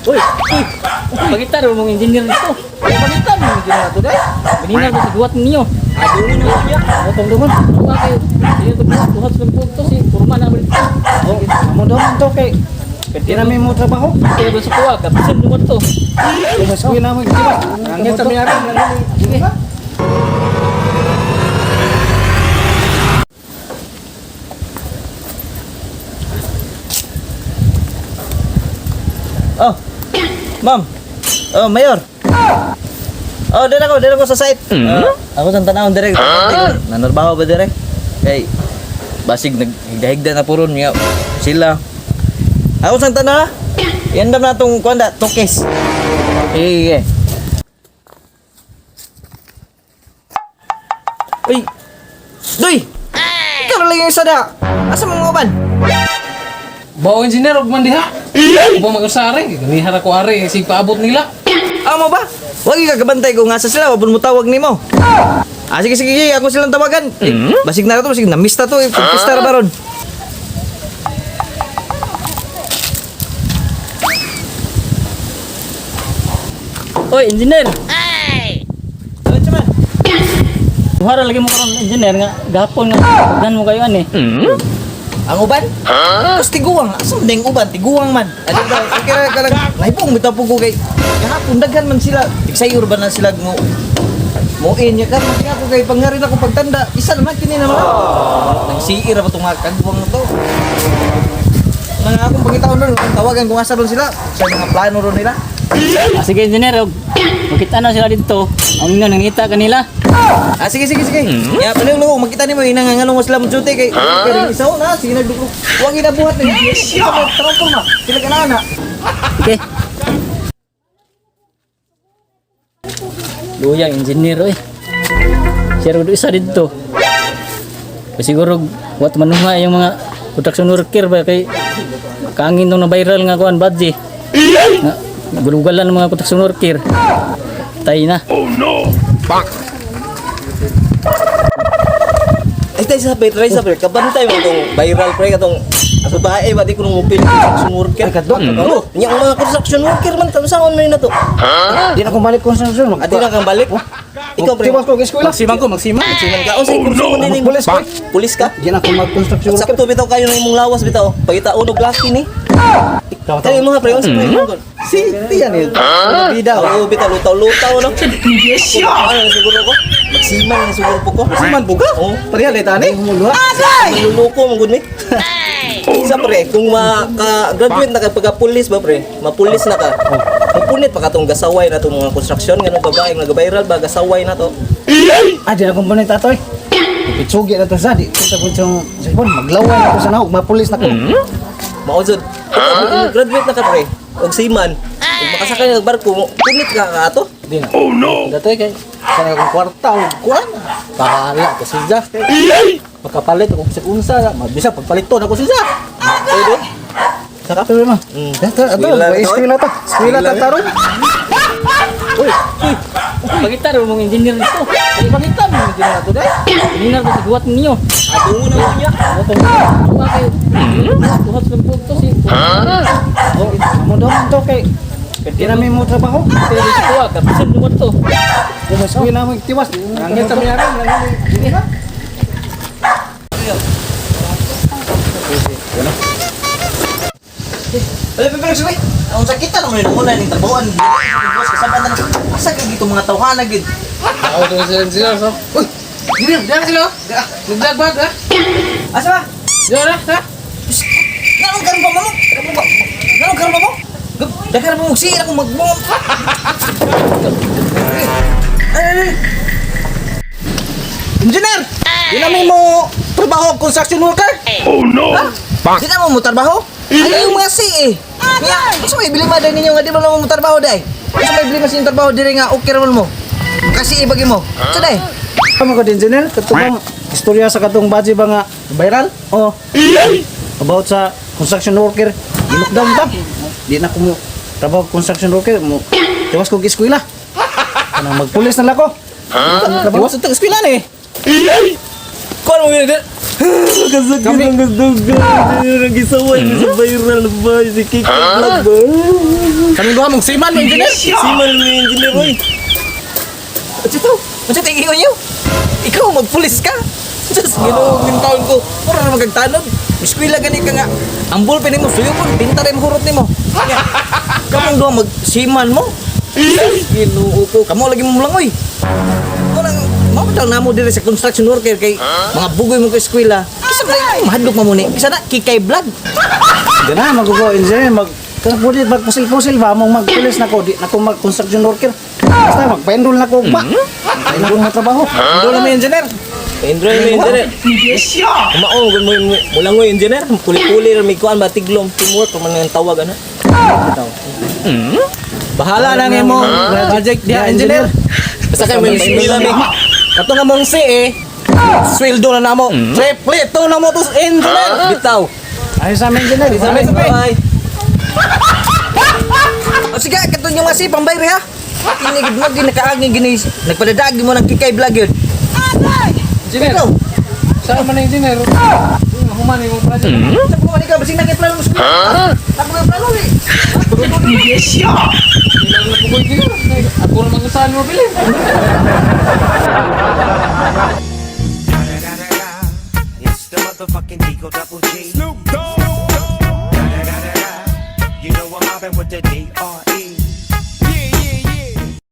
Uy, pagitar mong engineer nito. Pagitar mong engineer na to dai. Kanina ko sigwat ninyo. Adungon na siya. Atong dungon. Wa kay dili ko buhat sa pugto si kurma na balik. Oh, amo daw man to kay Tinami mo trabaho. Kaya ba sa kuha ka? Pisan mo to. Mas kuya na mo ikiwa. Angin sa mayari. Sige. Oh, ma'am. Oh, mayor. Oh, dito ko sa site. Ako sa tanawon direct. Nanarbaho ba direct? Hey, basig naghigda na puron niya sila. Ako sa tanawon. Iandam na tong kuanda, tokes. Eh. Uy. Doy. Ikaw lang yung sada. Asa mo uban? Bawa engineer og man diha. Ba mag-usare, ganihara ko are si paabot nila. Amo ba? Wag ka gabantay ko nga sa sila, wapon mo tawag nimo. Sige, ako silang tawagan. Basig na to, basig na mista to, pista ra baron. Oy, engineer. Ay. Ano man? Tuhara lagi mo karon engineer nga gahapon nga dan mo kayo ani. Ang uban? Tapos tiguang. Asam ding uban? Tiguang man. Ano ba? Kaya ka lang. Laipong bitaw po ko kay. Kahapon daghan man sila. Tigsayur ba na sila muin niya ka. Mati ako kay pangarin ako pagtanda. Isa naman kini naman. Nagsiir ba itong mga kagwang na to? Nang akong pangitaon doon. Tawagan kung asa doon sila. Sa mga plano doon nila. Sige engineer. Makita na sila dito. Ang inyo nangita kanila. Sige. Ya, paling lu makita ni mo inangangalong sila mo jute kay isaw na sige nagduklo. Huwag inabuhat ni. Trampol ma. Sila kana. Okay. Luyang engineer oy. Share do isa dito. Siguro wat manuha yung mga construction worker ba kay kaangin nung na viral nga kuan badji. Gulugalan ng mga construction worker. Tay na. Oh no. Bak. Ay tayo sa Petra sa Petra, kabantay mo itong viral pre katong sa bae ba di ko nung upil construction worker kadto. Nya ang mga construction worker man taon man na to. Di na ko balik construction. Di na kang balik. Ikaw pre. Tiwas ko eskwela. Magsiman ka. O say kurso mo din pulis. Pulis ka? Di na ko mag-construction worker. Sakto bitaw kayo ng imong lawas bitaw. Pagita unog laki ni. Tayo mo ha pre, unsa pre mo? Si tiyan ni. Bida. O bitaw lutaw no. Ano siguro ko? Magsiman ni siguro po ko. Magsiman po ka? Oo. Pareha deta ni. Maluluko mo gud ni. Isa pre, kung maka-graduate na ka pagka-pulis ba pre, mapulis na ka. Mapunit pa katong gasaway na tong mga construction nganong babae nag-viral ba gasaway na to. Di na komponent atoy. Pitsugi na to sa di. Kita po yung sipon maglaway na ko sa naog, mapulis na ko. Mausod. Graduate na ka pre, og siman. Kung makasakay ng barko mo, punit ka ato. Di na. Oh no. Datoy kay kaya kung kwarta og kuan. Pahala ko si Jack. Makapalit ako sa unsa, mabisa pagpaliton ako si Jack. Pwede. Sarap pero ma. Eskwela ta tarong. Uy. Pagitar mong engineer nito. Pagitar mong engineer to dai. Engineer ko sigwat ninyo. Adungon na niya. Wa kay. Buhat sa pugto si. Oh, amo daw man to kay. Tinami mo trabaho. Kaya sa kuha ka pisan mo to. Mas kuya na mo tiwas. Angin sa mayari. Sige ha. Pero sige, ang sakit na naman yung una yung tabuan. Kasama na naman. Asa ka dito mga tawhanag yun? Ako to sila so. Uy, diyan sila. Nagdagbag ha. Asa ba? Diyan ha. Ganong karon pa mo? Ganong karon pa mo? Dakar mo magsira kung magbungom. Engineer! Dinami mo trabaho construction worker? Oh no! Dinami mo trabaho? Ano yung mga si eh? Gusto mo ibili mo dahil ninyo nga di mo naman mo trabaho dahil? Gusto mo ibili mo siya trabaho dahil nga okay naman mo? Kasi ibagi mo? So dahil? Kamu ko din engineer, katong istorya sa katong badge ba nga viral? Oh. About sa construction worker, i-lockdown ta. Di na ko mo trabaho construction worker mo. Tiwas ko eskwela. Kanang magpulis na lako. Trabaho sa eskwela ni. Kuan mo gid? Kasakit ang gusto ko. Nagisaway sa viral na ba si Kiko Vlog ba? Kami duha mong siman mo engineer. Simal mo yung engineer, oy. Ano to? Ano to ingon niyo? Ikaw, magpulis ka. Just, ginawag ng taon ko. Pura na magagtanod. Eskwela gani ka nga. Ang ballpen mo, suyo ko, pinta rin hurot ni mo. Kamong doon, magsiman mo. Ginoo ko. Kamo lagi mo lang, oy. Kurang, mamadal na mo diri sa construction worker kay mga bugoy mo ko eskwela. Kisa ba mahadlok mo muni? Kisa na, kikay vlog. Diyan na, mag-go engineer, pwede magpusil-pusil ba, mong magpulis na ko, di na ko mag-construction worker. Basta magpa-enroll na ko ba? Enroll na trabaho. Doon na mo engineer. Enjoy mo engineer. Kumao, mulang mo engineer. Kuli-kuli rin may kuhan ba, tiglom, teamwork, kung man ang tawag, ano? Bahala na nga mo, project diya, engineer. Basta kayo may eskwela may. Kato nga mong si sweldo na namo. Triple, ito na mo to engineer. Bitaw. Ayos sa amin engineer, Sabay, sabay. O sige, kato nyo nga si pambayri ha. Inigid mo, ginakaagin ginis. Nagpadadagi mo ng kikay vlog yun. Engineer. Ikaw, Saan man ang engineer? Humani mong project. saan mo ka, basing nakay plano mo sa Ako yung plano eh. Ilang na po engineer. Ako na mag-usahan mo bilhin. It's the motherfucking Eagle Double G. Snoop Dogg. You know I'm mobbing with the D.R.E.